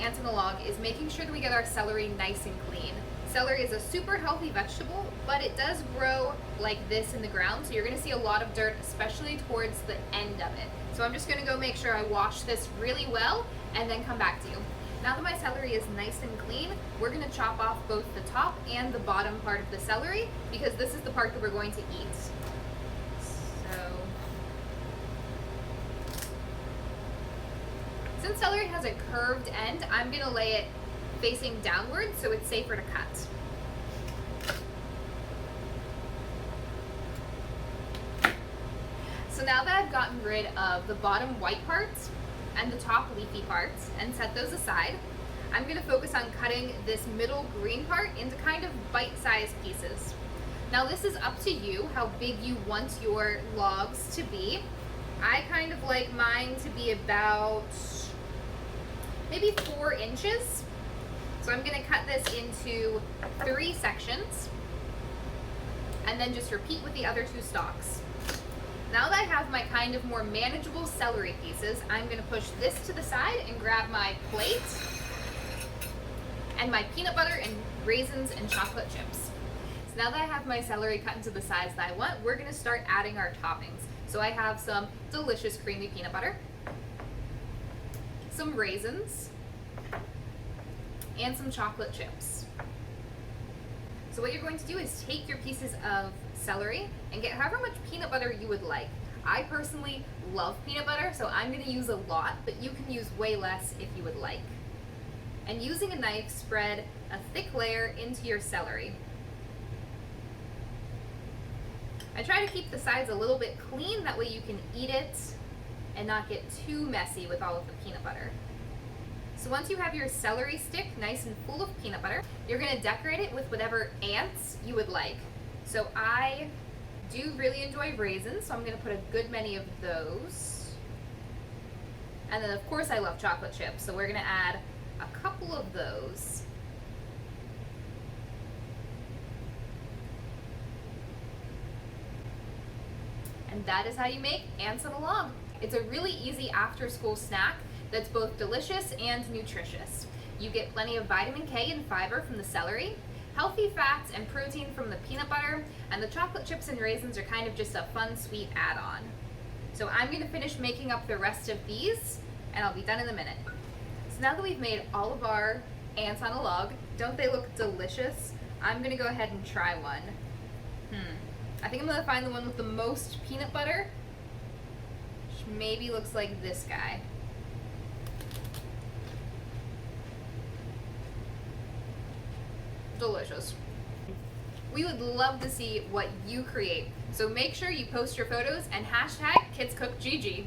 ants on the log is making sure that we get our celery nice and clean. Celery is a super healthy vegetable, but it does grow like this in the ground, so you're gonna see a lot of dirt, especially towards the end of it. So I'm just gonna go make sure I wash this really well and then come back to you. Now that my celery is nice and clean, we're gonna chop off both the top and the bottom part of the celery because this is the part that we're going to eat. So, since celery has a curved end, I'm gonna lay it facing downward so it's safer to cut. So now that I've gotten rid of the bottom white parts and the top leafy parts and set those aside, I'm gonna focus on cutting this middle green part into kind of bite-sized pieces. Now this is up to you how big you want your logs to be. I kind of like mine to be about maybe 4 inches. So I'm gonna cut this into 3 sections and then just repeat with the other 2 stalks. Now that I have my kind of more manageable celery pieces, I'm gonna push this to the side and grab my plate and my peanut butter and raisins and chocolate chips. So now that I have my celery cut into the size that I want, we're gonna start adding our toppings. So I have some delicious creamy peanut butter, some raisins, and some chocolate chips. So what you're going to do is take your pieces of celery and get however much peanut butter you would like. I personally love peanut butter, so I'm gonna use a lot, but you can use way less if you would like. And using a knife, spread a thick layer into your celery. I try to keep the sides a little bit clean, that way you can eat it and not get too messy with all of the peanut butter. So once you have your celery stick nice and full of peanut butter, you're gonna decorate it with whatever ants you would like. So I do really enjoy raisins, so I'm gonna put a good many of those. And then of course I love chocolate chips, so we're gonna add a couple of those. And that is how you make ants on a log. It's a really easy after-school snack that's both delicious and nutritious. You get plenty of vitamin K and fiber from the celery, healthy fats and protein from the peanut butter, and the chocolate chips and raisins are kind of just a fun, sweet add-on. So I'm gonna finish making up the rest of these, and I'll be done in a minute. So now that we've made all of our ants on a log, don't they look delicious? I'm gonna go ahead and try one. I think I'm gonna find the one with the most peanut butter, which maybe looks like this guy. Delicious. We would love to see what you create, so make sure you post your photos and hashtag KidsCookGG.